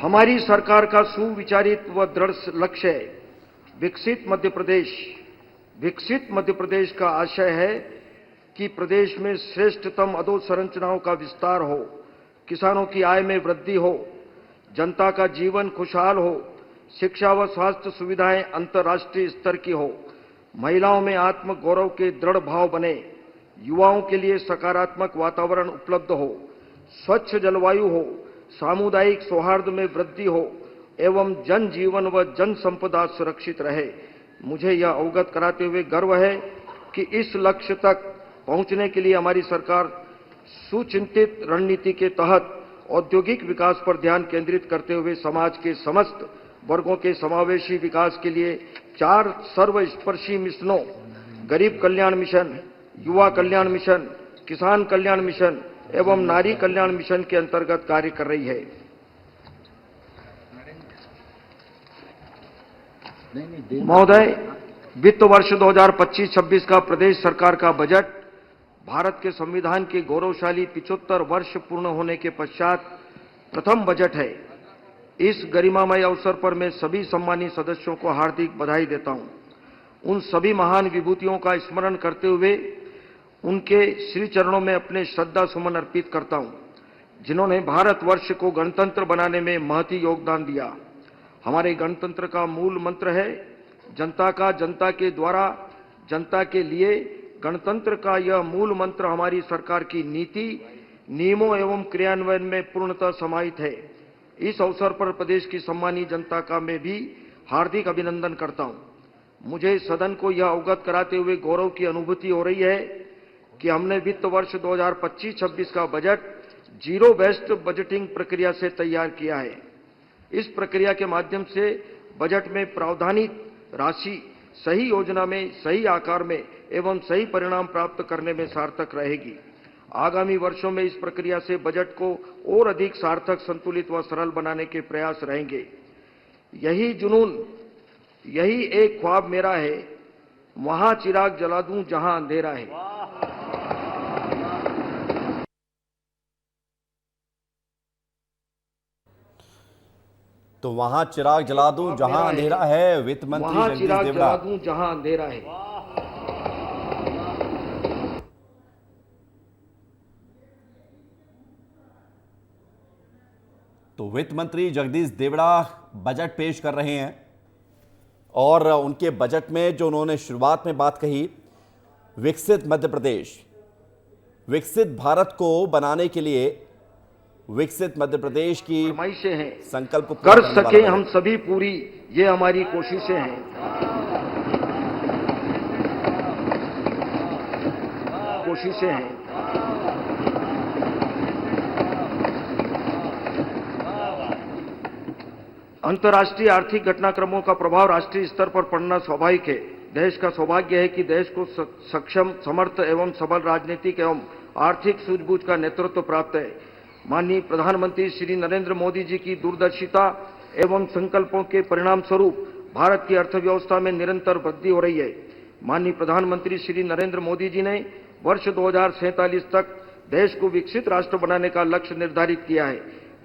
हमारी सरकार का सुविचारित व दृढ़ लक्ष्य है विकसित मध्य प्रदेश। विकसित मध्य प्रदेश का आशय है कि प्रदेश में श्रेष्ठतम अधोसंरचनाओं का विस्तार हो, किसानों की आय में वृद्धि हो, जनता का जीवन खुशहाल हो, शिक्षा व स्वास्थ्य सुविधाएं अंतर्राष्ट्रीय स्तर की हो, महिलाओं में आत्म गौरव के दृढ़ भाव बने, युवाओं के लिए सकारात्मक वातावरण उपलब्ध हो, स्वच्छ जलवायु हो, सामुदायिक सौहार्द में वृद्धि हो एवं जन जीवन व जन संपदा सुरक्षित रहे। मुझे यह अवगत कराते हुए गर्व है कि इस लक्ष्य तक पहुंचने के लिए हमारी सरकार सुचिंतित रणनीति के तहत औद्योगिक विकास पर ध्यान केंद्रित करते हुए समाज के समस्त वर्गों के समावेशी विकास के लिए 4 सर्वस्पर्शी मिशनों गरीब कल्याण मिशन, युवा कल्याण मिशन, किसान कल्याण मिशन एवं नारी कल्याण मिशन के अंतर्गत कार्य कर रही है। महोदय, वित्त वर्ष 2025-26 का प्रदेश सरकार का बजट भारत के संविधान के गौरवशाली 75 वर्ष पूर्ण होने के पश्चात प्रथम बजट है। इस गरिमामय अवसर पर मैं सभी सम्मानित सदस्यों को हार्दिक बधाई देता हूं। उन सभी महान विभूतियों का स्मरण करते हुए उनके श्री चरणों में अपने श्रद्धा सुमन अर्पित करता हूं, जिन्होंने भारतवर्ष को गणतंत्र बनाने में महती योगदान दिया। हमारे गणतंत्र का मूल मंत्र है जनता का, जनता के द्वारा, जनता के लिए। गणतंत्र का यह मूल मंत्र हमारी सरकार की नीति, नियमों एवं क्रियान्वयन में पूर्णतः समाहित है। इस अवसर पर प्रदेश की सम्मानित जनता का मैं भी हार्दिक अभिनंदन करता हूं। मुझे सदन को यह अवगत कराते हुए गौरव की अनुभूति हो रही है कि हमने वित्त वर्ष 2025-26 का बजट जीरो बेस्ड बजटिंग प्रक्रिया से तैयार किया है। इस प्रक्रिया के माध्यम से बजट में प्रावधानित राशि सही योजना में, सही आकार में एवं सही परिणाम प्राप्त करने में सार्थक रहेगी। आगामी वर्षों में इस प्रक्रिया से बजट को और अधिक सार्थक, संतुलित व सरल बनाने के प्रयास रहेंगे। यही जुनून, यही एक ख्वाब मेरा है, वहां चिराग जला दूं जहां अंधेरा है। तो वहां चिराग जला दूं जहां अंधेरा है, वित्त मंत्री जगदीश देवड़ा। जला दूं जहां अंधेरा है। तो वित्त मंत्री जगदीश देवड़ा बजट पेश कर रहे हैं और उनके बजट में जो उन्होंने शुरुआत में बात कही, विकसित मध्य प्रदेश, विकसित भारत को बनाने के लिए विकसित मध्य प्रदेश की फरमाइशें हैं, संकल्प कर सके हम सभी पूरी, ये हमारी कोशिशें हैं। कोशिशें हैं। अंतर्राष्ट्रीय आर्थिक घटनाक्रमों का प्रभाव राष्ट्रीय स्तर पर पड़ना स्वाभाविक है। देश का सौभाग्य है कि देश को सक्षम, समर्थ एवं सबल राजनीतिक एवं आर्थिक सूझबूझ का नेतृत्व प्राप्त है। माननीय प्रधानमंत्री श्री नरेंद्र मोदी जी की दूरदर्शिता एवं संकल्पों के परिणाम स्वरूप भारत की अर्थव्यवस्था में निरंतर वृद्धि हो रही है। माननीय प्रधानमंत्री श्री नरेंद्र मोदी जी ने वर्ष 2047 तक देश को विकसित राष्ट्र बनाने का लक्ष्य निर्धारित किया है।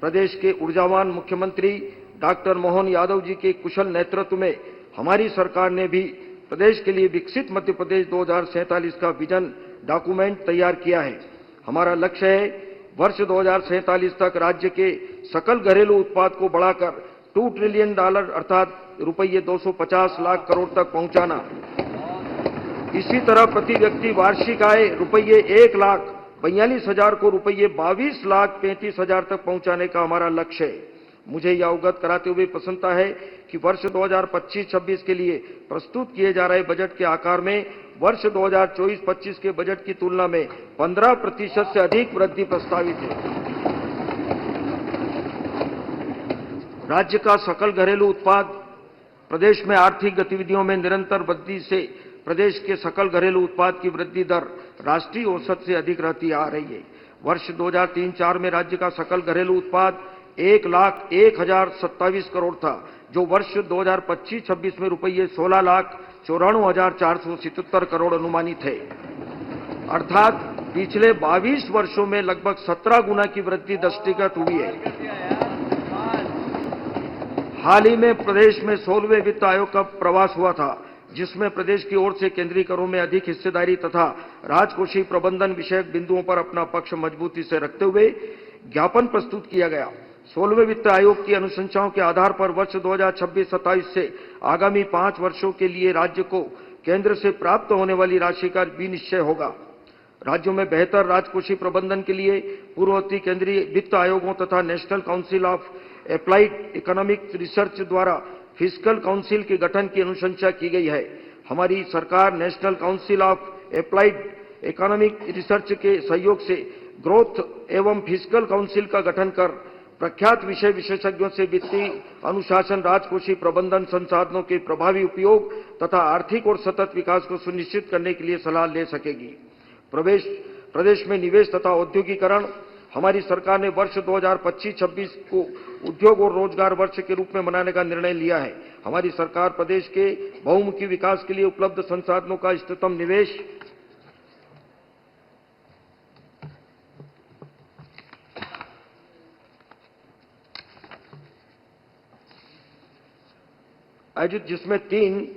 प्रदेश के ऊर्जावान मुख्यमंत्री डॉक्टर मोहन यादव जी के कुशल नेतृत्व में हमारी सरकार ने भी प्रदेश के लिए विकसित मध्य प्रदेश 2047 का विजन डॉक्यूमेंट तैयार किया है। हमारा लक्ष्य है वर्ष 2047 तक राज्य के सकल घरेलू उत्पाद को बढ़ाकर $2 ट्रिलियन अर्थात रुपये 250 लाख करोड़ तक पहुंचाना। इसी तरह प्रति व्यक्ति वार्षिक आय रुपये 1,42,000 को रुपये 22,35,000 तक पहुंचाने का हमारा लक्ष्य है। मुझे यह अवगत कराते हुए प्रसन्नता है कि वर्ष 2025-26 के लिए प्रस्तुत किए जा रहे बजट के आकार में वर्ष 2024-25 के बजट की तुलना में 15% से अधिक वृद्धि प्रस्तावित है। राज्य का सकल घरेलू उत्पाद, प्रदेश में आर्थिक गतिविधियों में निरंतर वृद्धि से प्रदेश के सकल घरेलू उत्पाद की वृद्धि दर राष्ट्रीय औसत से अधिक रहती आ रही है। वर्ष 2003-04 में राज्य का सकल घरेलू उत्पाद 1,01,027 करोड़ था, जो वर्ष 2025-26 में रुपये 16,94,477 करोड़ अनुमानित है। अर्थात पिछले 22 वर्षों में लगभग 17 गुना की वृद्धि दृष्टिगत हुई है। हाल ही में प्रदेश में 16वें वित्त आयोग का प्रवास हुआ था, जिसमें प्रदेश की ओर से केंद्रीय करों में अधिक हिस्सेदारी तथा राजकोषीय प्रबंधन विषयक बिंदुओं पर अपना पक्ष मजबूती से रखते हुए ज्ञापन प्रस्तुत किया गया। 16वें वित्त आयोग की अनुशंसाओं के आधार पर वर्ष 2026-27 से आगामी 5 वर्षों के लिए राज्य को केंद्र से प्राप्त होने वाली राशि का विनिश्चय होगा। राज्यों में बेहतर राजकोषीय प्रबंधन के लिए पूर्ववर्ती केंद्रीय वित्त आयोगों तथा national council of applied economic research द्वारा फिस्कल काउंसिल के गठन की अनुशंसा की गई है। हमारी सरकार national council of applied economic research के सहयोग से ग्रोथ एवं फिस्कल काउंसिल का गठन कर प्रख्यात विषय विशेषज्ञों से वित्तीय अनुशासन, राजकोषीय प्रबंधन, संसाधनों के प्रभावी उपयोग तथा आर्थिक और सतत विकास को सुनिश्चित करने के लिए सलाह ले सकेगी। प्रदेश में निवेश तथा औद्योगिकरण। हमारी सरकार ने वर्ष 2025-26 को उद्योग और रोजगार वर्ष के रूप में मनाने का निर्णय लिया है। हमारी सरकार प्रदेश के बहुमुखी विकास के लिए उपलब्ध संसाधनों का इष्टतम निवेश, आयोजित जिसमें 3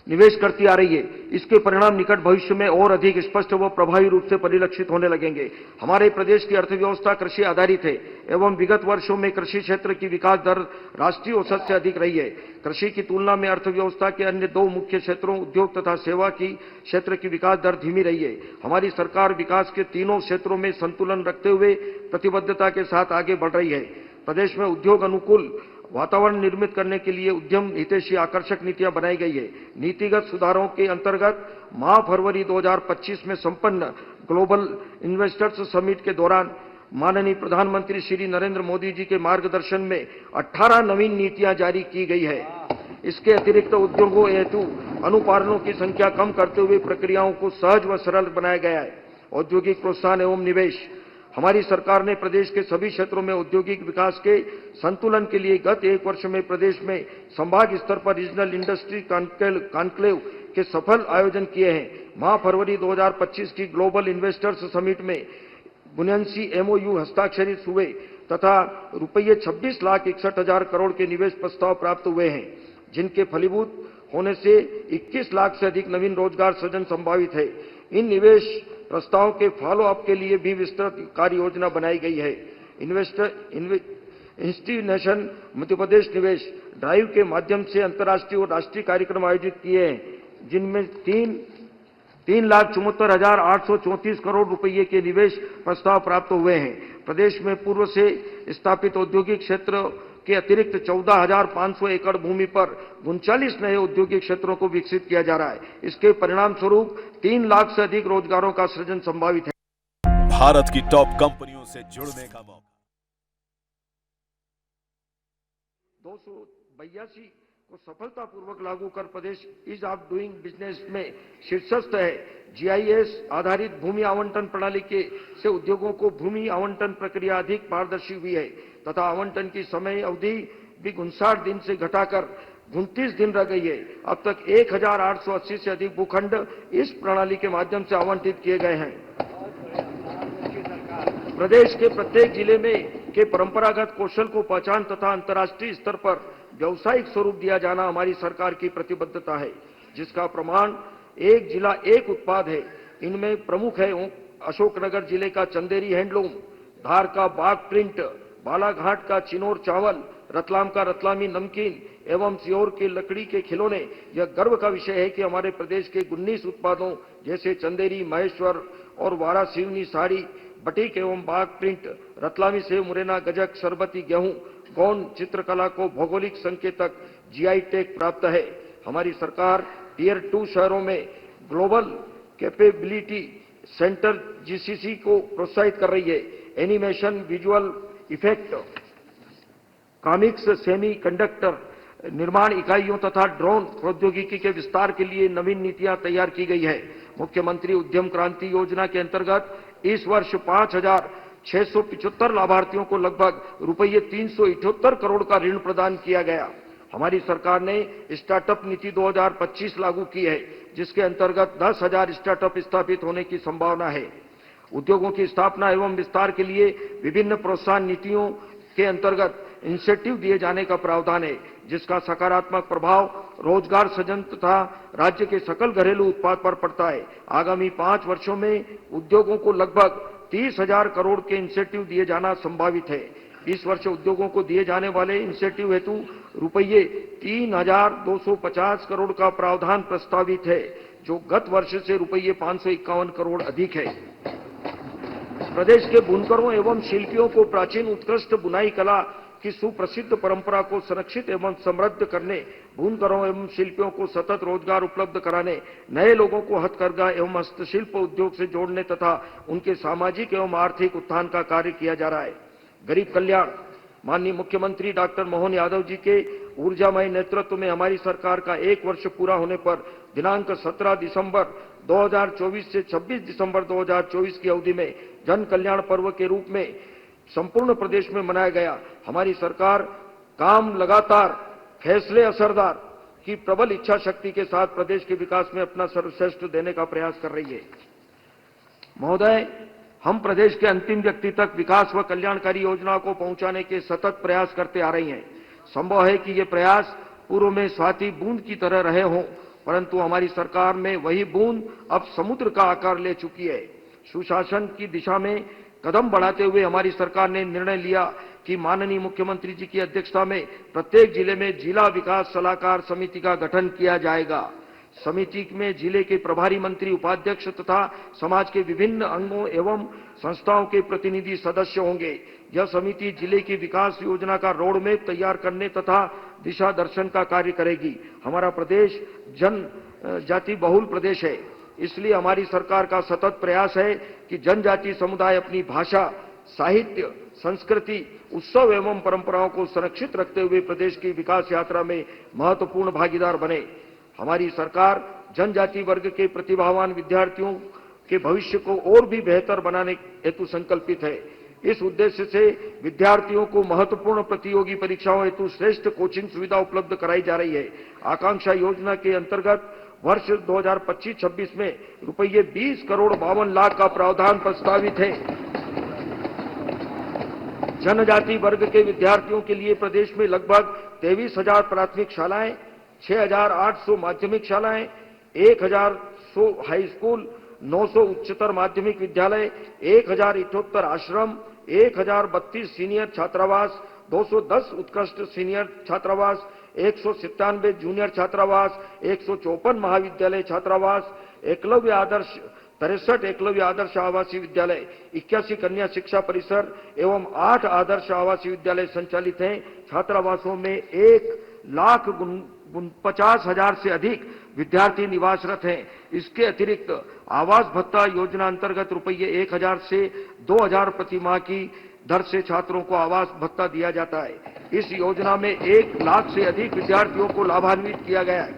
निवेश करती आ रही है। इसके परिणाम निकट भविष्य में और अधिक स्पष्ट व प्रभावी रूप से परिलक्षित होने लगेंगे। हमारे प्रदेश की अर्थव्यवस्था कृषि आधारित है एवं विगत वर्षों में कृषि क्षेत्र की विकास दर राष्ट्रीय औसत से अधिक रही है। कृषि की तुलना में अर्थव्यवस्था के अन्य 2 मुख्य क्षेत्रों उद्योग तथा सेवा की क्षेत्र की विकास दर धीमी रही है। हमारी सरकार विकास के तीनों क्षेत्रों में संतुलन रखते हुए प्रतिबद्धता के साथ आगे बढ़ रही है। प्रदेश में उद्योग अनुकूल वातावरण निर्मित करने के लिए उद्यम हितैषी आकर्षक नीतियां बनाई गई है। नीतिगत सुधारों के अंतर्गत माह फरवरी 2025 में संपन्न ग्लोबल इन्वेस्टर्स समिट के दौरान माननीय प्रधानमंत्री श्री नरेंद्र मोदी जी के मार्गदर्शन में 18 नवीन नीतियां जारी की गई है। इसके अतिरिक्त उद्योगों हेतु अनुपालनों की संख्या कम करते हुए प्रक्रियाओं को सहज व सरल बनाया गया है। औद्योगिक प्रोत्साहन एवं निवेश। हमारी सरकार ने प्रदेश के सभी क्षेत्रों में औद्योगिक विकास के संतुलन के लिए गत 1 वर्ष में प्रदेश में संभाग स्तर पर रीजनल इंडस्ट्री कॉन्क्लेव के सफल आयोजन किए हैं। माह फरवरी 2025 की ग्लोबल इन्वेस्टर्स समिट में 79 MOU हस्ताक्षरित हुए तथा रुपये 26,61,000 करोड़ के निवेश प्रस्ताव प्राप्त हुए हैं, जिनके फलीभूत होने से 21 लाख से अधिक नवीन रोजगार सृजन संभावित है। इन निवेश प्रस्तावों के फॉलो अप के लिए भी विस्तृत कार्य योजना बनाई गई है। इंस्टीट्यूशन मध्य प्रदेश निवेश ड्राइव के माध्यम से अंतर्राष्ट्रीय और राष्ट्रीय कार्यक्रम आयोजित किए हैं, जिनमें 3,74,834 करोड़ रुपये के निवेश प्रस्ताव प्राप्त हुए हैं। प्रदेश में पूर्व से स्थापित औद्योगिक क्षेत्र के अतिरिक्त 14,500 एकड़ भूमि पर 39 नए औद्योगिक क्षेत्रों को विकसित किया जा रहा है। इसके परिणाम स्वरूप 3 लाख से अधिक रोजगारों का सृजन संभावित है। भारत की टॉप कंपनियों से जुड़ने का मौका। 282 को सफलतापूर्वक लागू कर प्रदेश ईज ऑफ डूइंग बिजनेस में शीर्षस्थ है। GIS आधारित भूमि आवंटन प्रणाली से उद्योगों को भूमि आवंटन प्रक्रिया अधिक पारदर्शी हुई है तथा आवंटन की समय अवधि भी 59 दिन से घटाकर 29 दिन रह गई है। अब तक 1,880 से अधिक भूखंड इस प्रणाली के माध्यम से आवंटित किए गए हैं। प्रदेश के प्रत्येक जिले में के परंपरागत कौशल को पहचान तथा अंतर्राष्ट्रीय स्तर पर व्यावसायिक स्वरूप दिया जाना हमारी सरकार की प्रतिबद्धता है, जिसका प्रमाण एक जिला एक उत्पाद है। इनमें प्रमुख है अशोकनगर जिले का चंदेरी हैंडलूम, धार का बाग प्रिंट, बालाघाट का चिनोर चावल, रतलाम का रतलामी नमकीन एवं सीहोर के लकड़ी के खिलौने। यह गर्व का विषय है कि हमारे प्रदेश के 19 उत्पादों जैसे चंदेरी, महेश्वर और वारा सिवनी साड़ी, बटीक एवं बाग प्रिंट, रतलामी सेव, मुरैना गजक, शरबती गेहूं, गोंड चित्रकला को भौगोलिक संकेतक GI टैग प्राप्त है। हमारी सरकार Tier 2 शहरों में ग्लोबल कैपेबिलिटी सेंटर GCC को प्रोत्साहित कर रही है। Animation, visual effect, comics, semi conductor निर्माण इकाइयों तथा ड्रोन प्रौद्योगिकी के विस्तार के लिए नवीन नीतियां तैयार की गई है। मुख्यमंत्री उद्यम क्रांति योजना के अंतर्गत इस वर्ष 5,675 लाभार्थियों को लगभग रुपये 378 करोड़ का ऋण प्रदान किया गया। हमारी सरकार ने स्टार्टअप नीति 2025 लागू की है, जिसके अंतर्गत 10,000 स्टार्टअप स्थापित होने की संभावना है। उद्योगों की स्थापना एवं विस्तार के लिए विभिन्न प्रोत्साहन नीतियों के अंतर्गत इंसेंटिव दिए जाने का प्रावधान है, जिसका सकारात्मक प्रभाव रोजगार सृजन तथा राज्य के सकल घरेलू उत्पाद पर पड़ता है। आगामी 5 वर्षों में उद्योगों को लगभग 30,000 करोड़ के इंसेंटिव दिए जाना संभावित है। इस वर्ष उद्योगों को दिए जाने वाले इंसेंटिव हेतु रुपये 3,250 करोड़ का प्रावधान प्रस्तावित है, जो गत वर्ष से रुपये 551 करोड़ अधिक है। प्रदेश के बुनकरों एवं शिल्पियों को प्राचीन उत्कृष्ट बुनाई कला की सुप्रसिद्ध परंपरा को संरक्षित एवं समृद्ध करने, बुनकरों एवं शिल्पियों को सतत रोजगार उपलब्ध कराने, नए लोगों को हथकरघा एवं हस्तशिल्प उद्योग से जोड़ने तथा उनके सामाजिक एवं आर्थिक उत्थान का कार्य किया जा रहा है। गरीब कल्याण, माननीय मुख्यमंत्री डॉक्टर मोहन यादव जी के ऊर्जामय नेतृत्व में हमारी सरकार का 1 वर्ष पूरा होने पर दिनांक 17 दिसंबर 2024 से 26 दिसंबर 2024 की अवधि में जन कल्याण पर्व के रूप में संपूर्ण प्रदेश में मनाया गया। हमारी सरकार काम लगातार, फैसले असरदार की प्रबल इच्छा शक्ति के साथ प्रदेश के विकास में अपना सर्वश्रेष्ठ देने का प्रयास कर रही है। महोदय, हम प्रदेश के अंतिम व्यक्ति तक विकास व कल्याणकारी योजनाओं को पहुंचाने के सतत प्रयास करते आ रही हैं। संभव है कि ये प्रयास पूर्व में स्वाति बूंद की तरह रहे हों, परंतु हमारी सरकार में वही बूंद अब समुद्र का आकार ले चुकी है। सुशासन की दिशा में कदम बढ़ाते हुए हमारी सरकार ने निर्णय लिया कि माननीय मुख्यमंत्री जी की अध्यक्षता में प्रत्येक जिले में जिला विकास सलाहकार समिति का गठन किया जाएगा। समिति में जिले के प्रभारी मंत्री, उपाध्यक्ष तथा समाज के विभिन्न अंगों एवं संस्थाओं के प्रतिनिधि सदस्य होंगे। यह समिति जिले की विकास योजना का रोड मैप तैयार करने तथा दिशा दर्शन का कार्य करेगी। हमारा प्रदेश जनजाति बहुल प्रदेश है, इसलिए हमारी सरकार का सतत प्रयास है कि जनजाति समुदाय अपनी भाषा, साहित्य, संस्कृति, उत्सव एवं परंपराओं को संरक्षित रखते हुए प्रदेश की विकास यात्रा में महत्वपूर्ण भागीदार बने। हमारी सरकार जनजाति वर्ग के प्रतिभावान विद्यार्थियों के भविष्य को और भी बेहतर बनाने हेतु संकल्पित है। इस उद्देश्य से विद्यार्थियों को महत्वपूर्ण प्रतियोगी परीक्षाओं हेतु श्रेष्ठ कोचिंग सुविधा उपलब्ध कराई जा रही है। आकांक्षा योजना के अंतर्गत वर्ष 2025-26 में रुपये 20 करोड़ 52 लाख का प्रावधान प्रस्तावित है। जनजाति वर्ग के विद्यार्थियों के लिए प्रदेश में लगभग 23,000 प्राथमिक शालाएं, 6,800 माध्यमिक शालाएं, 1,100 हाई स्कूल, 900 उच्चतर माध्यमिक विद्यालय, 1,078 आश्रम, 1,032 सीनियर छात्रावास, 210 उत्कृष्ट सीनियर छात्रावास, 197 जूनियर छात्रावास, 154 महाविद्यालय छात्रावास, 63 एकलव्य आदर्श आवासीय विद्यालय, 81 कन्या शिक्षा परिसर एवं 8 आदर्श आवासीय विद्यालय संचालित हैं। छात्रावासों में 1,50,000 से अधिक विद्यार्थी निवासरत हैं। इसके अतिरिक्त आवास भत्ता योजना अंतर्गत रुपये 1,000 से 2,000 प्रति माह की दर से छात्रों को आवास भत्ता दिया जाता है। इस योजना में 1 लाख से अधिक विद्यार्थियों को लाभान्वित किया गया है।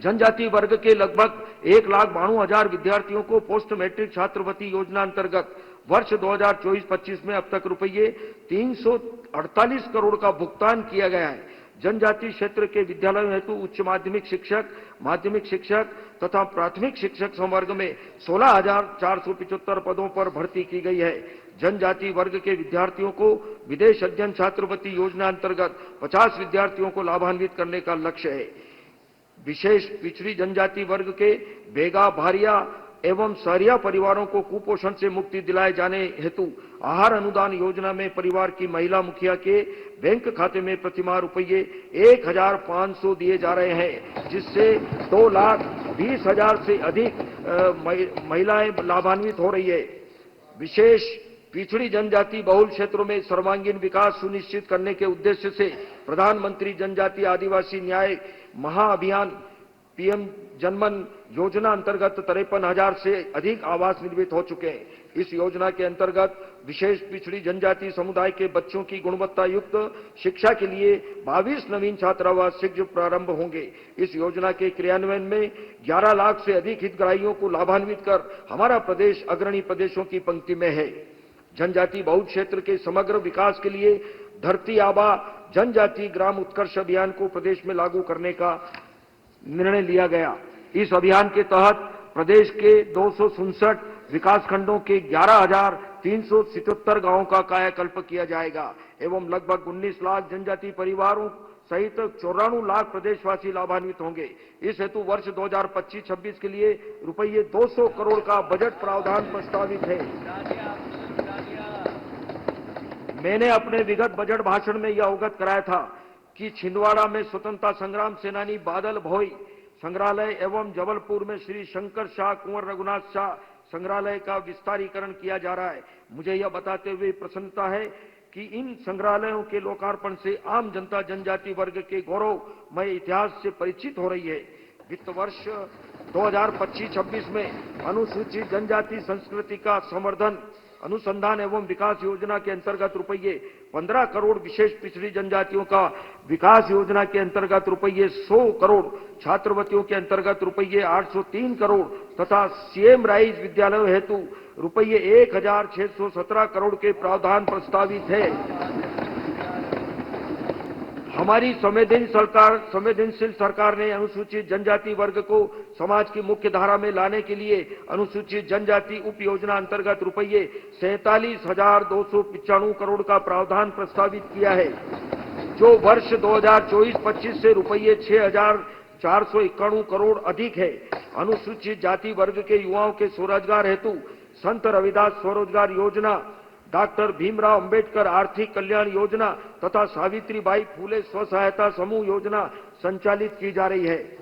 जनजाति वर्ग के लगभग 1,92,000 विद्यार्थियों को पोस्ट मैट्रिक छात्रवृत्ति योजना अंतर्गत वर्ष 2024-25 में अब तक रुपये 348 करोड़ का भुगतान किया गया है। जनजाति क्षेत्र के विद्यालयों हेतु उच्च माध्यमिक शिक्षक तथा प्राथमिक शिक्षक संवर्ग में 16,475 पदों पर भर्ती की गई है। जनजाति वर्ग के विद्यार्थियों को विदेश अध्ययन छात्रवृत्ति योजना अंतर्गत 50 विद्यार्थियों को लाभान्वित करने का लक्ष्य है। विशेष पिछड़ी जनजाति वर्ग के बेगा, भारिया एवं सहरिया परिवारों को कुपोषण से मुक्ति दिलाए जाने हेतु आहार अनुदान योजना में परिवार की महिला मुखिया के बैंक खाते में प्रतिमाह रुपये 1,500 दिए जा रहे हैं, जिससे 2,20,000 से अधिक महिलाएं लाभान्वित हो रही है। विशेष पिछड़ी जनजाति बहुल क्षेत्रों में सर्वांगीण विकास सुनिश्चित करने के उद्देश्य से प्रधानमंत्री जनजाति आदिवासी न्याय महाअभियान पीएम जनमन योजना अंतर्गत 53,000 से अधिक आवास निर्मित हो चुके हैं। इस योजना के अंतर्गत विशेष पिछड़ी जनजाति समुदाय के बच्चों की गुणवत्ता युक्त शिक्षा के लिए 22 नवीन छात्रावास शीघ्र प्रारंभ होंगे। इस योजना के क्रियान्वयन में 11 लाख से अधिक हितग्राहियों को लाभान्वित कर हमारा प्रदेश अग्रणी प्रदेशों की पंक्ति में है। जनजाति बहुल क्षेत्र के समग्र विकास के लिए धरती आबा जनजाति ग्राम उत्कर्ष अभियान को प्रदेश में लागू करने का निर्णय लिया गया। इस अभियान के तहत प्रदेश के 267 विकास खंडों के 377 गांवों का कायाकल्प किया जाएगा एवं लगभग 19 लाख जनजातीय परिवारों सहित 94 लाख प्रदेशवासी लाभान्वित होंगे। इस हेतु वर्ष 2025-26 के लिए रुपये 200 करोड़ का बजट प्रावधान प्रस्तावित है। मैंने अपने विगत बजट भाषण में यह अवगत कराया था कि छिंदवाड़ा में स्वतंत्रता संग्राम सेनानी बादल भोई संग्रहालय एवं जबलपुर में श्री शंकर शाह कुंवर रघुनाथ शाह संग्रहालय का विस्तारीकरण किया जा रहा है। मुझे यह बताते हुए प्रसन्नता है कि इन संग्रहालयों के लोकार्पण से आम जनता जनजाति वर्ग के गौरवमय इतिहास से परिचित हो रही है। वित्त वर्ष 2025-26 में अनुसूचित जनजाति संस्कृति का संवर्धन अनुसंधान एवं विकास योजना के अंतर्गत रुपये 15 करोड़, विशेष पिछड़ी जनजातियों का विकास योजना के अंतर्गत रुपये 100 करोड़, छात्रवृत्तियों के अंतर्गत रुपये 803 करोड़ तथा सीएम राइज विद्यालयों हेतु रुपये 1617 करोड़ के प्रावधान प्रस्तावित है। हमारी संवेदनशील सरकार ने अनुसूचित जनजाति वर्ग को समाज की मुख्य धारा में लाने के लिए अनुसूचित जनजाति उप योजना अंतर्गत रुपये 47,295 करोड़ का प्रावधान प्रस्तावित किया है, जो वर्ष 2024-25 से रुपये 6,491 करोड़ अधिक है। अनुसूचित जाति वर्ग के युवाओं के स्वरोजगार हेतु संत रविदास स्वरोजगार योजना, डॉक्टर भीमराव अंबेडकर आर्थिक कल्याण योजना तथा सावित्रीबाई फूले स्व सहायता समूह योजना संचालित की जा रही है।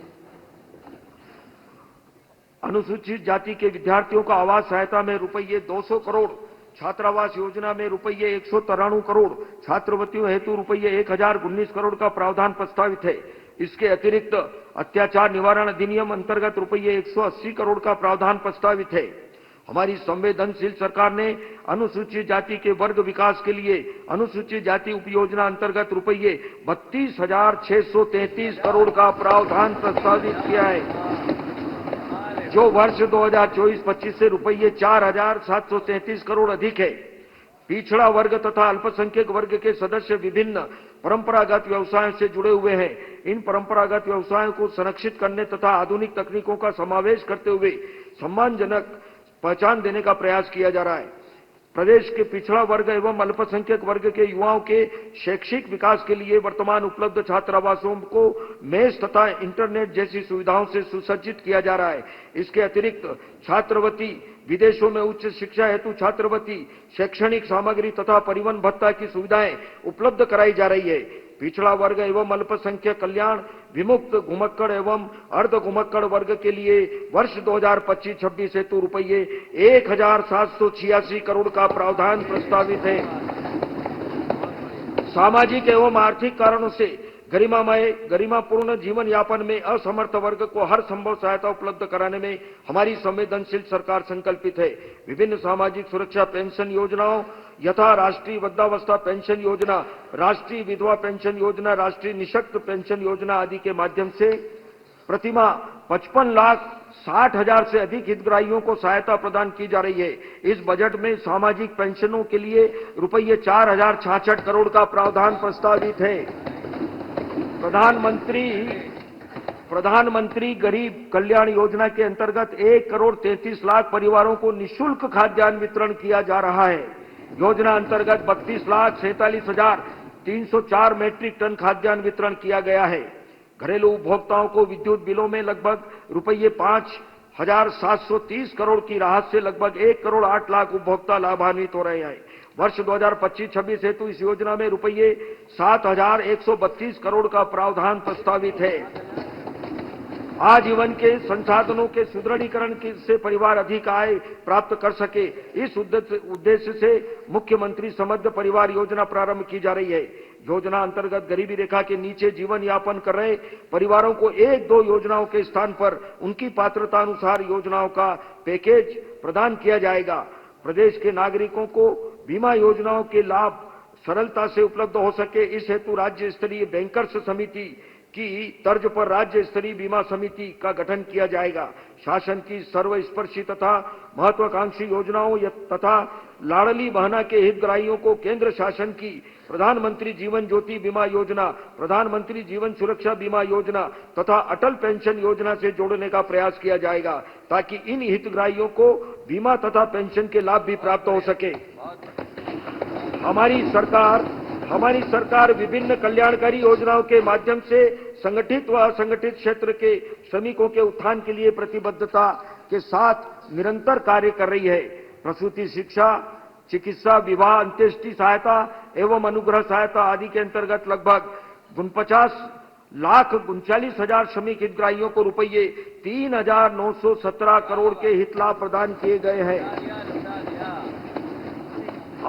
अनुसूचित जाति के विद्यार्थियों का आवास सहायता में रुपये 200 करोड़, छात्रावास योजना में रुपये 193 करोड़, छात्रवृत्तियों हेतु रुपये 1019 करोड़ का प्रावधान प्रस्तावित है। इसके अतिरिक्त अत्याचार निवारण अधिनियम अंतर्गत रुपये 180 करोड़ का प्रावधान प्रस्तावित है। हमारी संवेदनशील सरकार ने अनुसूचित जाति के वर्ग विकास के लिए अनुसूचित जाति उपयोजना अंतर्गत रुपये 32,633 करोड़ का प्रावधान प्रस्तावित किया है, जो वर्ष 2024-25 से रुपये 4,733 करोड़ अधिक है। पिछड़ा वर्ग तथा अल्पसंख्यक वर्ग के सदस्य विभिन्न परंपरागत व्यवसायों से जुड़े हुए हैं। इन परंपरागत व्यवसायों को संरक्षित करने तथा आधुनिक तकनीकों का समावेश करते हुए सम्मानजनक पहचान देने का प्रयास किया जा रहा है। प्रदेश के पिछड़ा वर्ग एवं अल्पसंख्यक वर्ग के युवाओं के शैक्षिक विकास के लिए वर्तमान उपलब्ध छात्रावासों को मेस तथा इंटरनेट जैसी सुविधाओं से सुसज्जित किया जा रहा है। इसके अतिरिक्त छात्रवृत्ति, विदेशों में उच्च शिक्षा हेतु छात्रवृत्ति, शैक्षणिक सामग्री तथा परिवहन भत्ता की सुविधाएं उपलब्ध कराई जा रही है। पिछड़ा वर्ग एवं अल्पसंख्यक कल्याण, विमुक्त घुमक्कड़ एवं अर्ध घुमक्कड़ वर्ग के लिए वर्ष 2025-26 हेतु रुपये 1,786 करोड़ का प्रावधान प्रस्तावित है। सामाजिक एवं आर्थिक कारणों से गरिमापूर्ण जीवन यापन में असमर्थ वर्ग को हर संभव सहायता उपलब्ध कराने में हमारी संवेदनशील सरकार संकल्पित है। विभिन्न सामाजिक सुरक्षा पेंशन योजनाओं यथा राष्ट्रीय वृद्धावस्था पेंशन योजना, राष्ट्रीय विधवा पेंशन योजना, राष्ट्रीय निःशक्त पेंशन योजना आदि के माध्यम से प्रतिमाह 55,60,000 से अधिक हितग्राहियों को सहायता प्रदान की जा रही है। इस बजट में सामाजिक पेंशनों के लिए रुपये 4,066 करोड़ का प्रावधान प्रस्तावित है। प्रधानमंत्री गरीब कल्याण योजना के अंतर्गत 1,33,00,000 परिवारों को निःशुल्क खाद्यान्न वितरण किया जा रहा है। योजना अंतर्गत 32,47,304 मैट्रिक टन खाद्यान्न वितरण किया गया है। घरेलू उपभोक्ताओं को विद्युत बिलों में लगभग रुपये 5,730 करोड़ की राहत से लगभग 1,08,00,000 उपभोक्ता लाभान्वित हो रहे हैं। वर्ष 2025-26 हेतु इस योजना में रुपये 7,132 करोड़ का प्रावधान प्रस्तावित है। आजीवन के संसाधनों के सुदृढ़ीकरण से परिवार अधिक आय प्राप्त कर सके, इस उद्देश्य से मुख्यमंत्री समृद्ध परिवार योजना प्रारंभ की जा रही है। योजना अंतर्गत गरीबी रेखा के नीचे जीवन यापन कर रहे परिवारों को 1-2 योजनाओं के स्थान पर उनकी पात्रता अनुसार योजनाओं का पैकेज प्रदान किया जाएगा। प्रदेश के नागरिकों को बीमा योजनाओं के लाभ सरलता से उपलब्ध हो सके, इस हेतु राज्य स्तरीय बैंकर्स समिति की तर्ज पर राज्य स्तरीय बीमा समिति का गठन किया जाएगा। शासन की सर्वस्पर्शी तथा महत्वाकांक्षी योजनाओं तथा लाडली बहना के हितग्राहियों को केंद्र शासन की प्रधानमंत्री जीवन ज्योति बीमा योजना, प्रधानमंत्री जीवन सुरक्षा बीमा योजना तथा अटल पेंशन योजना से जोड़ने का प्रयास किया जाएगा ताकि इन हितग्राहियों को बीमा तथा पेंशन के लाभ भी प्राप्त हो सके। हमारी सरकार विभिन्न कल्याणकारी योजनाओं के माध्यम से संगठित व असंगठित क्षेत्र के श्रमिकों के उत्थान के लिए प्रतिबद्धता के साथ निरंतर कार्य कर रही है। प्रसूति शिक्षा, चिकित्सा, विवाह, अंत्येष्टि सहायता एवं अनुग्रह सहायता आदि के अंतर्गत लगभग 49,39,000 श्रमिक हितग्राहियों को रुपये 3,917 करोड़ के हित लाभ प्रदान किए गए हैं।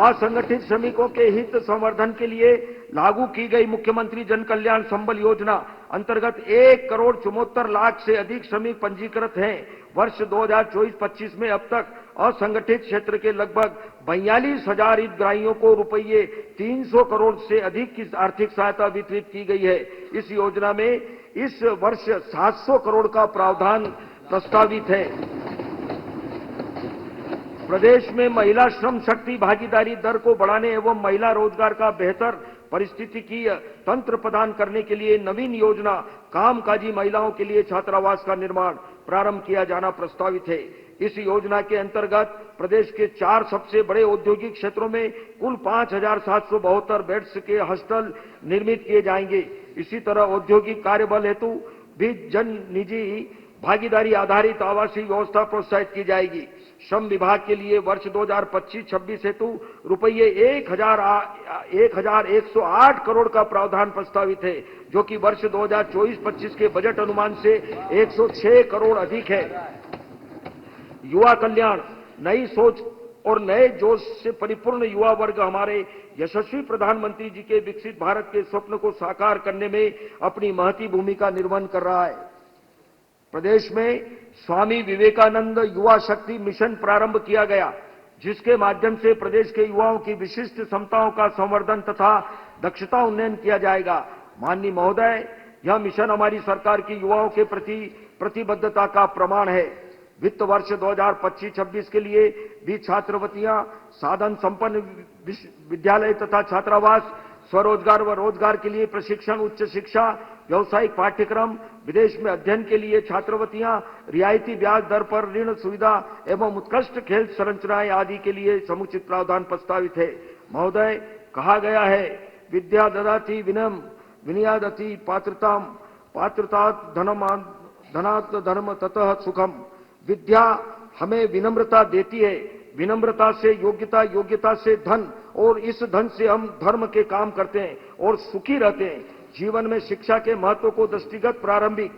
असंगठित श्रमिकों के हित संवर्धन के लिए लागू की गई मुख्यमंत्री जन कल्याण संबल योजना अंतर्गत 1,74,00,000 से अधिक श्रमिक पंजीकृत हैं। वर्ष 2024-25 में अब तक असंगठित क्षेत्र के लगभग 42,000 हितग्राहियों को रुपये 300 करोड़ से अधिक की आर्थिक सहायता वितरित की गई है। इस योजना में इस वर्ष 700 करोड़ का प्रावधान प्रस्तावित है। प्रदेश में महिला श्रम शक्ति भागीदारी दर को बढ़ाने एवं महिला रोजगार का बेहतर पारिस्थितिकीय तंत्र प्रदान करने के लिए नवीन योजना कामकाजी महिलाओं के लिए छात्रावास का निर्माण प्रारंभ किया जाना प्रस्तावित है। इस योजना के अंतर्गत प्रदेश के 4 सबसे बड़े औद्योगिक क्षेत्रों में कुल 5,772 बेड्स के हॉस्टल निर्मित किए जाएंगे। इसी तरह औद्योगिक कार्यबल हेतु भी जन निजी भागीदारी आधारित आवासीय व्यवस्था प्रोत्साहित की जाएगी। श्रम विभाग के लिए वर्ष 2025-26 हेतु रुपये 1,108 करोड़ का प्रावधान प्रस्तावित है, जो कि वर्ष 2024-25 के बजट अनुमान से 106 करोड़ अधिक है। युवा कल्याण, नई सोच और नए जोश से परिपूर्ण युवा वर्ग हमारे यशस्वी प्रधानमंत्री जी के विकसित भारत के स्वप्न को साकार करने में अपनी महती भूमिका निर्वहन कर रहा है। प्रदेश में स्वामी विवेकानंद युवा शक्ति मिशन प्रारंभ किया गया, जिसके माध्यम से प्रदेश के युवाओं की विशिष्ट क्षमताओं का संवर्धन तथा दक्षता उन्नयन किया जाएगा। माननीय महोदय, यह मिशन हमारी सरकार की युवाओं के प्रति प्रतिबद्धता का प्रमाण है। वित्त वर्ष 2025-26 के लिए भी छात्रवृत्तियां, साधन संपन्न विद्यालय तथा छात्रावास, स्वरोजगार व रोजगार के लिए प्रशिक्षण, उच्च शिक्षा, व्यावसायिक पाठ्यक्रम, विदेश में अध्ययन के लिए छात्रवृत्तियां, रियायती ब्याज दर पर ऋण सुविधा एवं उत्कृष्ट खेल संरचनाएं आदि के लिए समुचित प्रावधान प्रस्तावित है। महोदय, कहा गया है, विद्या ददाति विनम विनयादति पात्रतात् धनात् धर्म ततः सुखम। विद्या हमें विनम्रता देती है, विनम्रता से योग्यता, योग्यता से धन और इस धन से हम धर्म के काम करते हैं और सुखी रहते हैं। जीवन में शिक्षा के महत्व को दृष्टिगत प्रारंभिक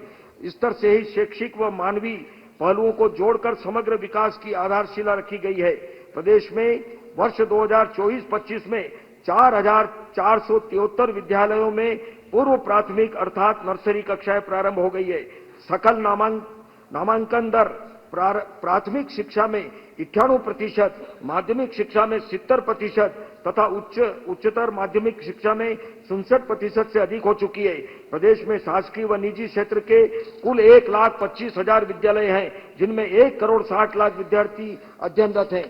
स्तर से ही शैक्षिक व मानवीय पहलुओं को जोड़कर समग्र विकास की आधारशिला रखी गई है। प्रदेश में वर्ष 2024-25 में 4,473 विद्यालयों में पूर्व प्राथमिक अर्थात नर्सरी कक्षाएं प्रारंभ हो गई है। सकल नामांकन दर प्राथमिक शिक्षा में 98%, माध्यमिक शिक्षा में 70% तथा उच्चतर माध्यमिक शिक्षा में 67% से अधिक हो चुकी है। प्रदेश में शासकीय व निजी क्षेत्र के कुल 1,25,000 विद्यालय हैं, जिनमें 1,60,00,000 विद्यार्थी अध्ययनरत हैं।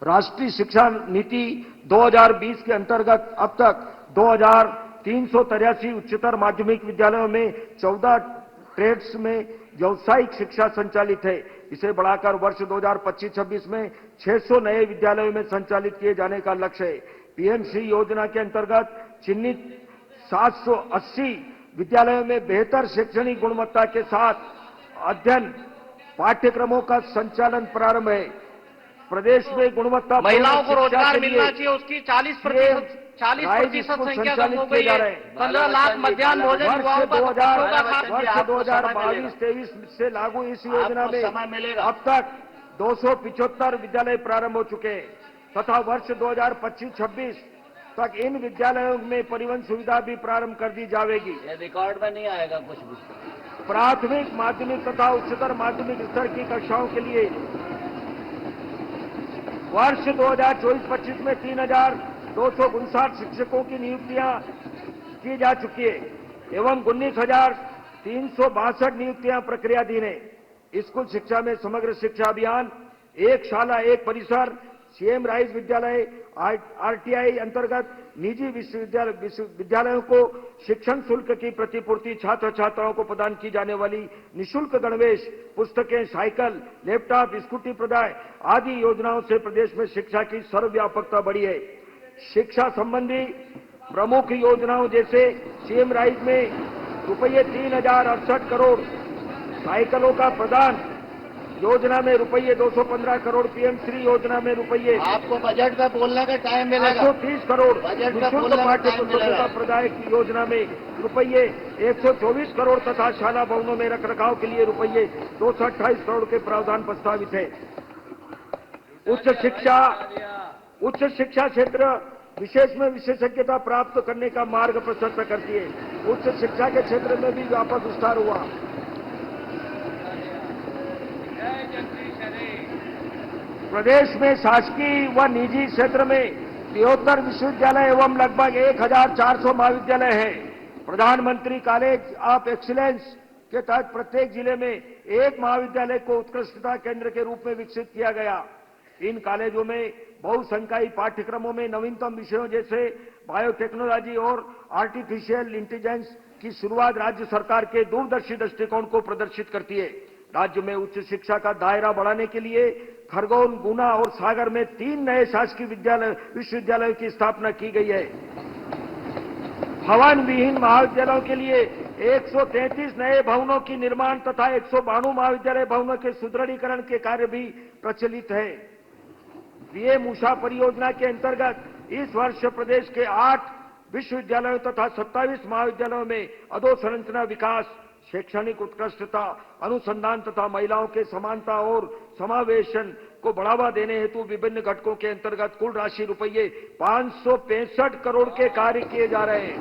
राष्ट्रीय शिक्षा नीति 2020 के अंतर्गत अब तक 2,383 उच्चतर माध्यमिक विद्यालयों में 14 ट्रेड्स में व्यावसायिक शिक्षा संचालित है। इसे बढ़ाकर वर्ष 2025-26 में 600 नए विद्यालयों में संचालित किए जाने का लक्ष्य है। पीएमसी योजना के अंतर्गत चिन्हित 780 विद्यालयों में बेहतर शैक्षणिक गुणवत्ता के साथ अध्ययन पाठ्यक्रमों का संचालन प्रारंभ है। प्रदेश में गुणवत्ता महिलाओं को रोजगार मिलना चाहिए, उसकी 40% संख्या कम हो गई है। 15 लाख मध्याह्न भोजन युवाओं का वर्ष 2022-23 से लागू इस योजना में अब तक 275 विद्यालय प्रारंभ हो चुके हैं तथा वर्ष 2025-26 तक इन विद्यालयों में परिवहन सुविधा भी प्रारंभ कर दी जाएगी। रिकॉर्ड में नहीं आएगा कुछ भी। प्राथमिक, माध्यमिक तथा उच्चतर माध्यमिक स्तर की कक्षाओं के लिए वर्ष 2024-25 में 3,259 शिक्षकों की नियुक्तियां की जा चुकी है एवं 19,362 नियुक्तियां प्रक्रियाधीन है। स्कूल शिक्षा में समग्र शिक्षा अभियान, एक शाला एक परिसर, सीएम राइस विद्यालय आरटीआई अंतर्गत निजी विद्यालयों को शिक्षण शुल्क की प्रतिपूर्ति छात्र छात्राओं को प्रदान की जाने वाली निःशुल्क गणवेश, पुस्तकें, साइकिल, लैपटॉप, स्कूटी प्रदाय आदि योजनाओं से प्रदेश में शिक्षा की सर्वव्यापकता बढ़ी है। शिक्षा संबंधी प्रमुख योजनाओं जैसे सीएम राइस में रुपये 3068 करोड़, साइकिलों का प्रदान योजना में रुपये 215 करोड़, पीएम श्री योजना में रुपये आपको बजट में बोलने का टाइम मिलेगा। 830 करोड़, बजट में निःशुल्क बोलने का पाठ्य टाइम पुस्तकों का मिलेगा। प्रदाय की योजना में रुपये 124 करोड़ तथा शाला भवनों में रखरखाव के लिए रुपये 228 करोड़ के प्रावधान प्रस्तावित है। उच्च शिक्षा क्षेत्र विशेष में विशेषज्ञता प्राप्त करने का मार्ग प्रशस्त करती है। उच्च शिक्षा के क्षेत्र में भी व्यापक विस्तार हुआ। प्रदेश में शासकीय व निजी क्षेत्र में 73 विश्वविद्यालय एवं लगभग 1400 महाविद्यालय हैं। प्रधानमंत्री कॉलेज ऑफ एक्सीलेंस के तहत प्रत्येक जिले में एक महाविद्यालय को उत्कृष्टता केंद्र के रूप में विकसित किया गया। इन कॉलेजों में बहुसंकायी पाठ्यक्रमों में नवीनतम विषयों जैसे बायोटेक्नोलॉजी और आर्टिफिशियल इंटेलिजेंस की शुरुआत राज्य सरकार के दूरदर्शी दृष्टिकोण को प्रदर्शित करती है। राज्य में उच्च शिक्षा का दायरा बढ़ाने के लिए खरगोन, गुना और सागर में 3 नए शासकीय विश्वविद्यालयों की स्थापना की गई है। भवन विहीन महाविद्यालयों के लिए 133 नए भवनों की निर्माण तथा 192 महाविद्यालय भवनों के सुदृढ़ीकरण के कार्य भी प्रचलित है। पीएम उषा परियोजना के अंतर्गत इस वर्ष प्रदेश के 8 विश्वविद्यालयों तथा 27 महाविद्यालयों में अधोसंरचना विकास, शैक्षणिक उत्कृष्टता, अनुसंधान तथा महिलाओं के समानता और समावेशन को बढ़ावा देने हेतु विभिन्न घटकों के अंतर्गत कुल राशि रुपये 565 करोड़ के कार्य किए जा रहे हैं।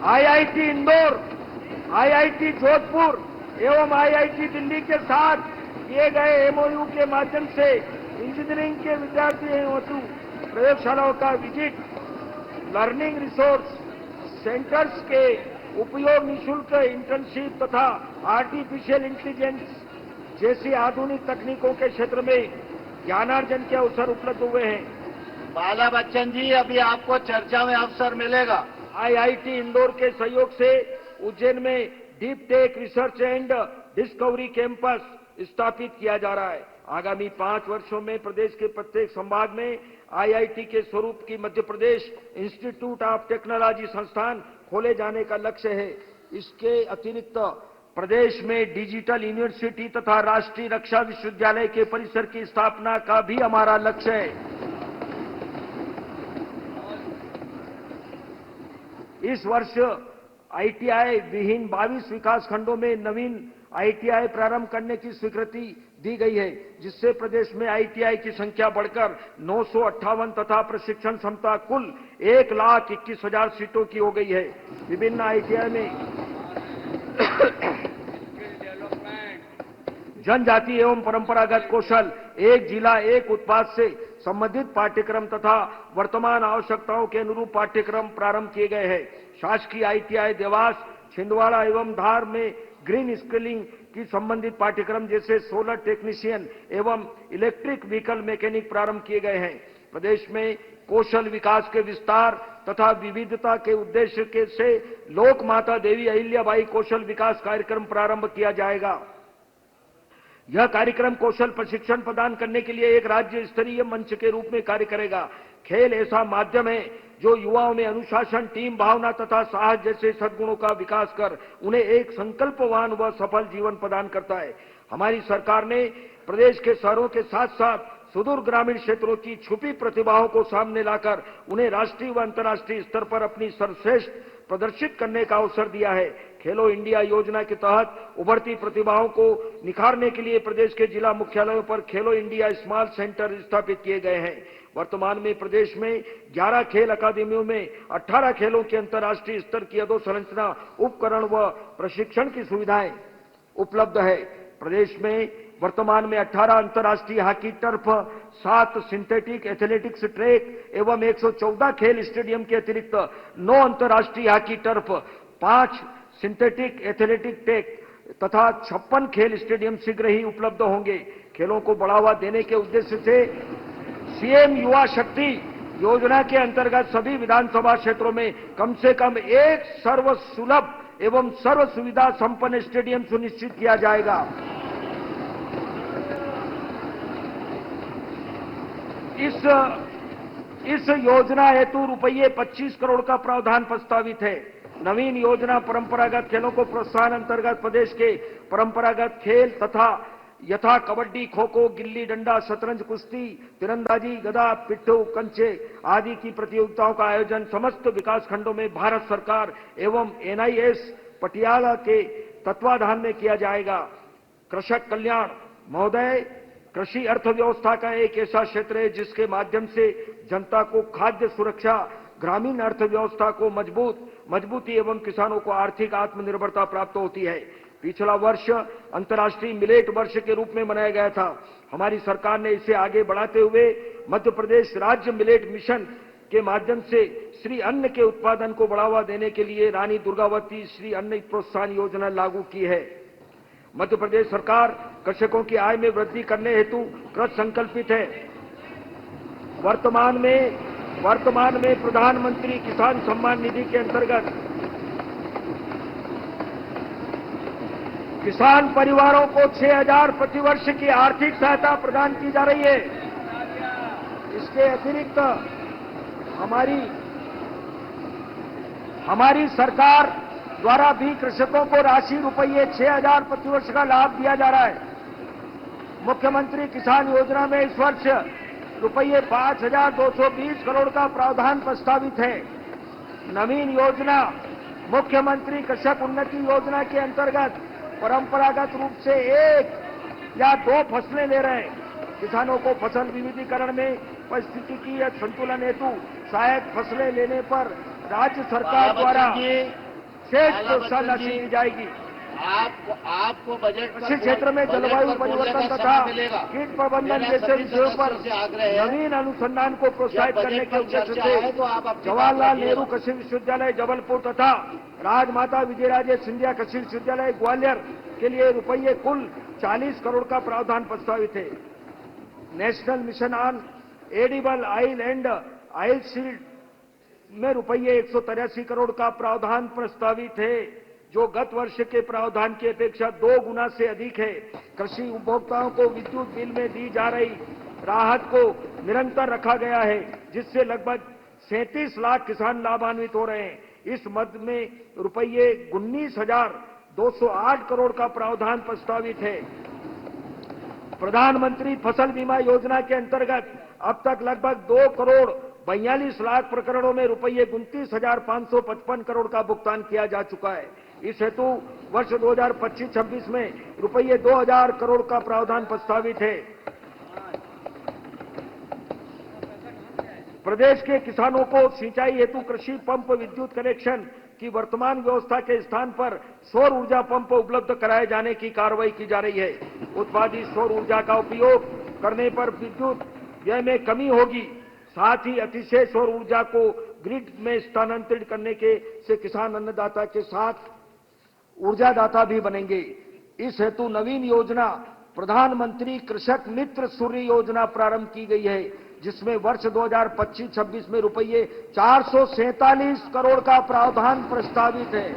आईआईटी इंदौर, आईआईटी जोधपुर एवं आईआईटी दिल्ली के साथ किए गए एमओयू के माध्यम से इंजीनियरिंग के विद्यार्थी हेतु प्रयोगशालाओं का विजिट, लर्निंग रिसोर्स सेंटर्स के उपयोग, निःशुल्क इंटर्नशिप तथा आर्टिफिशियल इंटेलिजेंस जैसी आधुनिक तकनीकों के क्षेत्र में ज्ञानार्जन के अवसर उपलब्ध हुए हैं। बाला बच्चन जी, अभी आपको चर्चा में अवसर मिलेगा। आईआईटी इंदौर के सहयोग से उज्जैन में deep tech research and discovery campus स्थापित किया जा रहा है। आगामी 5 वर्षों में प्रदेश के प्रत्येक संभाग में आईआईटी के स्वरूप की Madhya Pradesh institute of technology संस्थान खोले जाने का लक्ष्य है। इसके अतिरिक्त प्रदेश में डिजिटल यूनिवर्सिटी तथा राष्ट्रीय रक्षा विश्वविद्यालय के परिसर की स्थापना का भी हमारा लक्ष्य है। इस वर्ष आईटीआई विहीन 22 विकास खंडों में नवीन आईटीआई प्रारंभ करने की स्वीकृति दी गई है, जिससे प्रदेश में आईटीआई की संख्या बढ़कर 958 तथा प्रशिक्षण क्षमता कुल 1,21,000 सीटों की हो गई है। विभिन्न आईटीआई में जनजाति एवं परंपरागत कौशल, एक जिला एक उत्पाद से संबंधित पाठ्यक्रम तथा वर्तमान आवश्यकताओं के अनुरूप पाठ्यक्रम प्रारंभ किए गए हैं। शासकीय आईटीआई देवास, छिंदवाड़ा एवं धार में ग्रीन स्किलिंग की संबंधित पाठ्यक्रम जैसे सोलर टेक्नीशियन एवं इलेक्ट्रिक व्हीकल मैकेनिक प्रारंभ किए गए हैं। प्रदेश में कौशल विकास के विस्तार तथा विविधता के उद्देश्य से लोक माता देवी अहिल्याबाई कौशल विकास कार्यक्रम प्रारंभ किया जाएगा। यह कार्यक्रम कौशल प्रशिक्षण प्रदान करने के लिए एक राज्य स्तरीय मंच के रूप में कार्य करेगा। खेल ऐसा माध्यम है जो युवाओं में अनुशासन, टीम भावना तथा साहस जैसे सद्गुणों का विकास कर उन्हें एक संकल्पवान व सफल जीवन प्रदान करता है। हमारी सरकार ने प्रदेश के शहरों के साथ साथ सुदूर ग्रामीण क्षेत्रों की छुपी प्रतिभाओं को सामने लाकर उन्हें राष्ट्रीय व अंतर्राष्ट्रीय स्तर पर अपनी सर्वश्रेष्ठ प्रदर्शित करने का अवसर दिया है। खेलो इंडिया योजना के तहत उभरती प्रतिभाओं को निखारने के लिए प्रदेश के जिला मुख्यालयों पर खेलो इंडिया स्मॉल सेंटर स्थापित किए गए हैं। वर्तमान में प्रदेश में 11 खेल अकादमियों में 18 खेलों के अंतर्राष्ट्रीय स्तर की अधोसंरचना, उपकरण व प्रशिक्षण की सुविधाएं उपलब्ध है। प्रदेश में वर्तमान में 18 अंतर्राष्ट्रीय hockey turf, 7 synthetic athletics track एवं 114 खेल स्टेडियम के अतिरिक्त 9 अंतर्राष्ट्रीय hockey turf, 5 synthetic athletic track तथा 56 खेल स्टेडियम शीघ्र ही उपलब्ध होंगे। खेलों को बढ़ावा देने के उद्देश्य से सीएम युवा शक्ति योजना के अंतर्गत सभी विधानसभा क्षेत्रों में कम से कम एक सर्व सुलभ एवं सर्व सुविधा संपन्न स्टेडियम सुनिश्चित किया जाएगा। इस योजना हेतु रुपये 25 करोड़ का प्रावधान प्रस्तावित है। नवीन योजना परंपरागत खेलों को प्रोत्साहन अंतर्गत प्रदेश के परंपरागत खेल तथा यथा कबड्डी, खो खो, गिल्ली डंडा, शतरंज, कुश्ती, तीरंदाजी, गदा, पिट्ठू, कंचे आदि की प्रतियोगिताओं का आयोजन समस्त विकास खंडों में भारत सरकार एवं एनआईएस पटियाला के तत्वाधान में किया जाएगा। कृषक कल्याण महोदय, कृषि अर्थव्यवस्था का एक ऐसा क्षेत्र है जिसके माध्यम से जनता को खाद्य सुरक्षा, ग्रामीण अर्थव्यवस्था को मजबूती एवं किसानों को आर्थिक आत्मनिर्भरता प्राप्त होती है। पिछला वर्ष अंतर्राष्ट्रीय मिलेट वर्ष के रूप में मनाया गया था। हमारी सरकार ने इसे आगे बढ़ाते हुए मध्य प्रदेश राज्य मिलेट मिशन के माध्यम से श्री अन्न के उत्पादन को बढ़ावा देने के लिए रानी दुर्गावती श्री अन्न प्रोत्साहन योजना लागू की है। मध्य प्रदेश सरकार कृषकों की आय में वृद्धि करने हेतु कृत संकल्पित है। वर्तमान में प्रधानमंत्री किसान सम्मान निधि के अंतर्गत किसान परिवारों को 6,000 प्रतिवर्ष की आर्थिक सहायता प्रदान की जा रही है। इसके अतिरिक्त हमारी सरकार द्वारा भी कृषकों को राशि रुपये 6,000 प्रतिवर्ष का लाभ दिया जा रहा है। मुख्यमंत्री किसान योजना में इस वर्ष रुपये 5,220 करोड़ का प्रावधान प्रस्तावित है। नवीन योजना मुख्यमंत्री कृषक उन्नति योजना के अंतर्गत परंपरागत रूप से 1 या 2 फसलें ले रहे हैं। किसानों को फसल विविधीकरण में पारिस्थितिकी संतुलन हेतु सहायक फसलें लेने पर राज्य सरकार द्वारा विशेष प्रोत्साहन राशि दी जाएगी। आपको बजट कृषि क्षेत्र में जलवायु परिवर्तन तथा कीट प्रबंधन जैसे विषयों पर नवीन अनुसंधान को प्रोत्साहित करने के उद्देश्य से जवाहरलाल नेहरू कृषि विश्वविद्यालय जबलपुर तथा राजमाता विजयराजे सिंधिया कृषि विश्वविद्यालय ग्वालियर के लिए रुपये कुल 40 करोड़ का प्रावधान प्रस्तावित है। National mission on edible oil and oil seed में रुपये 183 करोड़ का प्रावधान प्रस्तावित है, जो गत वर्ष के प्रावधान की अपेक्षा 2 गुना से अधिक है। कृषि उपभोक्ताओं को विद्युत बिल में दी जा रही राहत को निरंतर रखा गया है, जिससे लगभग 37 लाख किसान लाभान्वित हो रहे हैं। इस मद में रुपये 19,208 करोड़ का प्रावधान प्रस्तावित है। प्रधानमंत्री फसल बीमा योजना के अंतर्गत अब तक लगभग 2 करोड़ 42 लाख प्रकरणों में रुपये 29,555 करोड़ का भुगतान किया जा चुका है। इस हेतु वर्ष 2025-26 में रुपये 2,000 करोड़ का प्रावधान प्रस्तावित है। प्रदेश के किसानों को सिंचाई हेतु कृषि पंप विद्युत कनेक्शन की वर्तमान व्यवस्था के स्थान पर सौर ऊर्जा पंप उपलब्ध कराए जाने की कार्रवाई की जा रही है। उत्पादित सौर ऊर्जा का उपयोग करने पर विद्युत व्यय में कमी होगी। साथ ही अतिशय सौर ऊर्जा को ग्रिड में स्थानांतरित करने से किसान अन्नदाता के साथ ऊर्जादाता भी बनेंगे। इस हेतु नवीन योजना प्रधानमंत्री कृषक मित्र सूर्य योजना प्रारंभ की गई है, जिसमें वर्ष 2025-26 में रुपये 447 करोड़ का प्रावधान प्रस्तावित है।